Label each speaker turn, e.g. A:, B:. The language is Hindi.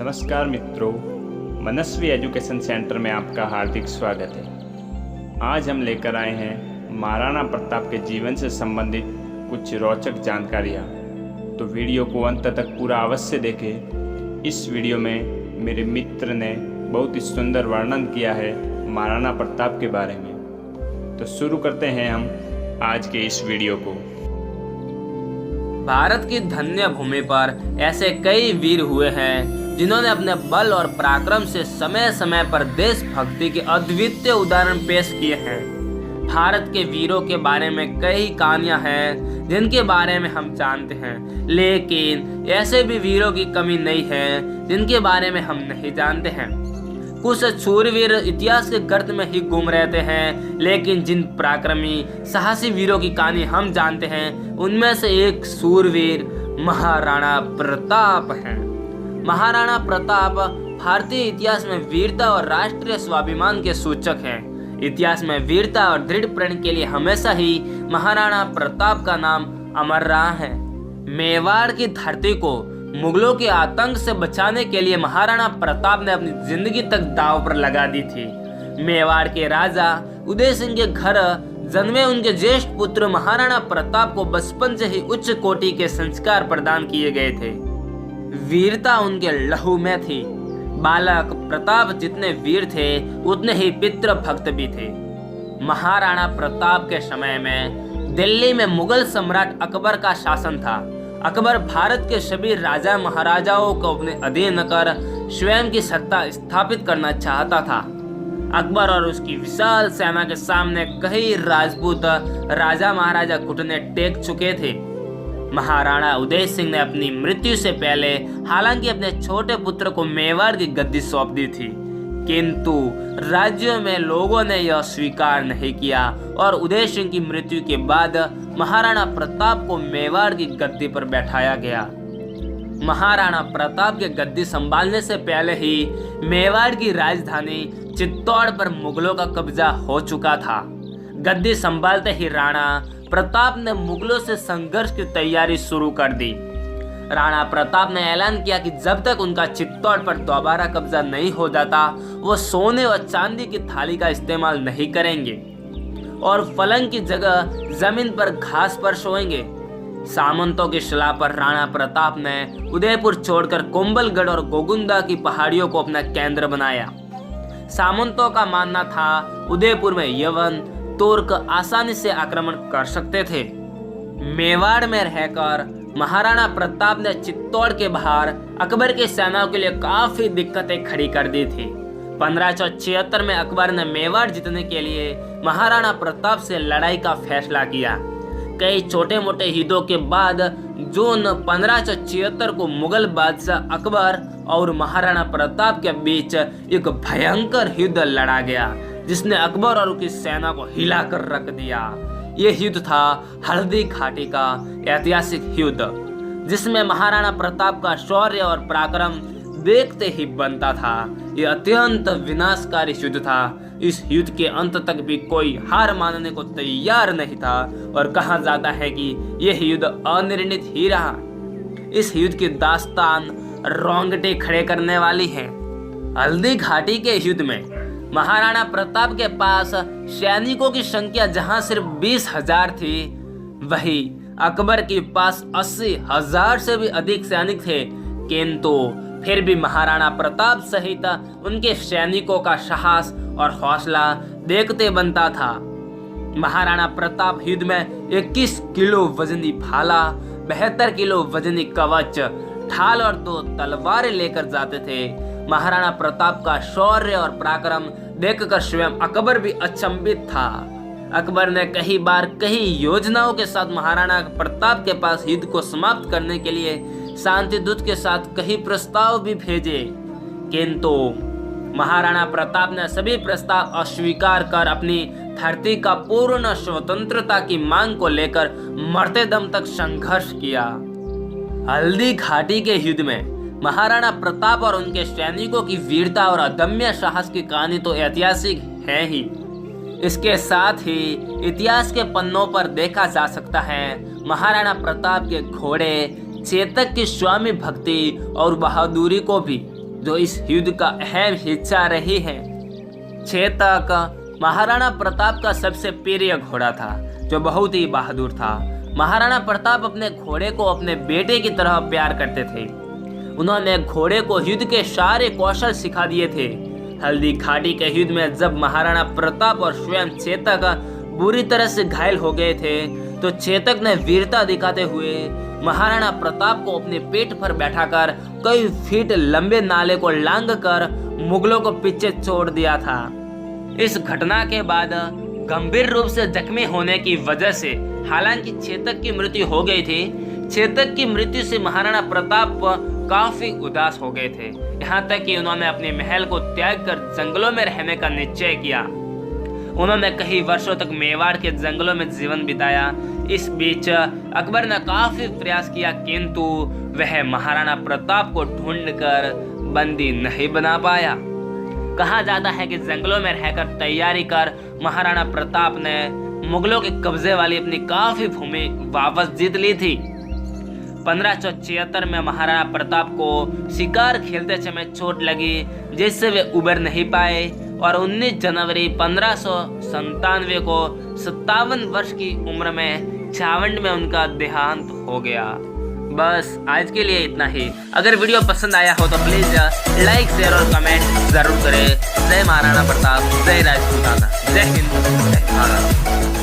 A: नमस्कार मित्रों, मनस्वी एजुकेशन सेंटर में आपका हार्दिक स्वागत है। आज हम लेकर आए हैं महाराणा प्रताप के जीवन से संबंधित कुछ रोचक जानकारियाँ, तो वीडियो को अंत तक पूरा अवश्य देखें। इस वीडियो में मेरे मित्र ने बहुत ही सुंदर वर्णन किया है महाराणा प्रताप के बारे में। तो शुरू करते हैं हम आज के इस वीडियो को।
B: भारत की धन्य भूमि पर ऐसे कई वीर हुए हैं जिन्होंने अपने बल और पराक्रम से समय समय पर देशभक्ति के अद्वितीय उदाहरण पेश किए हैं। भारत के वीरों के बारे में कई कहानियां हैं जिनके बारे में हम जानते हैं, लेकिन ऐसे भी वीरों की कमी नहीं है जिनके बारे में हम नहीं जानते हैं। कुछ शूरवीर इतिहास के गर्त में ही गुम रहते हैं, लेकिन जिन पराक्रमी साहसी वीरों की कहानी हम जानते हैं उनमें से एक शूरवीर महाराणा प्रताप हैं। महाराणा प्रताप भारतीय इतिहास में वीरता और राष्ट्रीय स्वाभिमान के सूचक हैं। इतिहास में वीरता और दृढ़ प्रण के लिए हमेशा ही महाराणा प्रताप का नाम अमर रहा है। मेवाड़ की धरती को मुगलों के आतंक से बचाने के लिए महाराणा प्रताप ने अपनी जिंदगी तक दांव पर लगा दी थी। मेवाड़ के राजा उदय सिंह के घर जन्मे उनके ज्येष्ठ पुत्र महाराणा प्रताप को बचपन से ही उच्च कोटि के संस्कार प्रदान किए गए थे। वीरता उनके लहू में थी। बालक प्रताप जितने वीर थे उतने ही पितृभक्त भी थे। महाराणा प्रताप के समय में दिल्ली में मुगल सम्राट अकबर का शासन था। अकबर भारत के सभी राजा महाराजाओं को अपने अधीन कर स्वयं की सत्ता स्थापित करना चाहता था। अकबर और उसकी विशाल सेना के सामने कई राजपूत राजा महाराजा घुटने टेक चुके थे। महाराणा उदय सिंह ने अपनी मृत्यु से पहले हालांकि अपने छोटे पुत्र को मेवाड़ की गद्दी सौंप दी थी, किंतु राज्यों में लोगों ने यह स्वीकार नहीं किया और उदय सिंह की मृत्यु के बाद महाराणा प्रताप को मेवाड़ की गद्दी पर बैठाया गया। महाराणा प्रताप के गद्दी संभालने से पहले ही मेवाड़ की राजधानी चित्तौड़ पर मुगलों का कब्जा हो चुका था। गद्दी संभालते ही राणा प्रताप ने मुगलों से संघर्ष की तैयारी शुरू कर दी। राणा प्रताप ने ऐलान किया कि जब तक उनका चित्तौड़ पर दोबारा कब्जा नहीं हो जाता वो सोने और चांदी की थाली का इस्तेमाल नहीं करेंगे और पलंग की जगह जमीन पर घास पर सोएंगे। सामंतों की सलाह पर राणा प्रताप ने उदयपुर छोड़कर कुंभलगढ़ और गोगुंदा की पहाड़ियों को अपना केंद्र बनाया। सामंतों का मानना था उदयपुर में यवन तुर्क आसानी से आक्रमण कर सकते थे। मेवाड़ में रहकर महाराणा प्रताप ने चित्तौड़ के बाहर अकबर की सेनाओं के लिए काफी दिक्कतें खड़ी कर दी थी। 1576 में अकबर ने मेवाड़ जीतने के लिए महाराणा प्रताप से लड़ाई का फैसला किया। कई छोटे मोटे युद्धों के बाद जून 1576 को मुगल बादशाह अकबर और महाराणा प्रताप के बीच एक भयंकर युद्ध लड़ा गया जिसने अकबर और उसकी सेना को हिलाकर रख दिया। यह युद्ध था हल्दी घाटी का ऐतिहासिक युद्ध, जिसमें महाराणा प्रताप का शौर्य और पराक्रम देखते ही बनता था। यह अत्यंत विनाशकारी युद्ध था। इस युद्ध के अंत तक भी कोई हार मानने को तैयार नहीं था और कहा जाता है कि यह युद्ध अनिर्णित ही रहा। इस युद्ध की दास्तान रोंगटे खड़े करने वाली है। हल्दी घाटी के युद्ध में महाराणा प्रताप के पास सैनिकों की संख्या जहां सिर्फ 20,000 थी, वही अकबर के पास 80,000 से भी अधिक सैनिक थे, किंतु फिर भी महाराणा प्रताप सहित उनके सैनिकों का साहस और हौसला देखते बनता था। महाराणा प्रताप युद्ध में 21 किलो वजनी भाला, 72 किलो वजनी कवच, ढाल और 2 तलवारें लेकर जाते थे। महाराणा प्रताप का शौर्य और पराक्रम देखकर स्वयं अकबर भी अचंभित था। अकबर ने कई बार कई योजनाओं के साथ महाराणा प्रताप के पास युद्ध को समाप्त करने के लिए शांति दूत के साथ कई प्रस्ताव भी भेजे, किंतु महाराणा प्रताप ने सभी प्रस्ताव अस्वीकार कर अपनी धरती का पूर्ण स्वतंत्रता की मांग को लेकर मरते दम तक संघर्ष किया। हल्दी घाटी के युद्ध में महाराणा प्रताप और उनके सैनिकों की वीरता और अदम्य साहस की कहानी तो ऐतिहासिक है ही, इसके साथ ही इतिहास के पन्नों पर देखा जा सकता है महाराणा प्रताप के घोड़े चेतक की स्वामी भक्ति और बहादुरी को भी। जो इस युद्ध का अहम हिस्सा रही है। चेतक महाराणा प्रताप का सबसे प्रिय घोड़ा था, जो बहुत ही बहादुर था। महाराणा प्रताप अपने घोड़े को अपने बेटे की तरह प्यार करते थे। उन्होंने घोड़े को युद्ध के सारे कौशल सिखा दिए थे। हल्दी घाटी के युद्ध में जब महाराणा प्रताप और स्वयं चेतक बुरी तरह से घायल हो गए थे, तो चेतक ने वीरता दिखाते हुए महाराणा प्रताप को अपने पेट पर बैठाकर कई फीट लंबे नाले को लांघकर मुगलों को पीछे छोड़ दिया था। इस घटना के बाद गंभीर रूप से जख्मी होने की वजह से हालांकि चेतक की मृत्यु हो गई थी, चेतक की मृत्यु से महाराणा प्रताप काफी उदास हो गए थे। यहाँ तक कि उन्होंने अपने महल को त्याग कर जंगलों में रहने का निश्चय किया। उन्होंने कई वर्षों तक मेवाड़ के जंगलों में जीवन बिताया। इस बीच अकबर ने काफी प्रयास किया, किंतु वह महाराणा प्रताप को ढूंढकर बंदी नहीं बना पाया। कहा जाता है कि जंगलों में रहकर तैयारी कर महाराणा प्रताप ने मुगलों के कब्जे वाली अपनी काफी भूमि वापस जीत ली थी। 1576 में महाराणा प्रताप को शिकार खेलते समय चोट लगी, जिससे वे उबर नहीं पाए और 19 जनवरी 1597 को 57 वर्ष की उम्र में छावंड में उनका देहांत हो गया। बस आज के लिए इतना ही। अगर वीडियो पसंद आया हो तो प्लीज लाइक, शेयर और कमेंट जरूर करें। जय महाराणा प्रताप, जय राजपूताना, जय हिंद, जय भारत।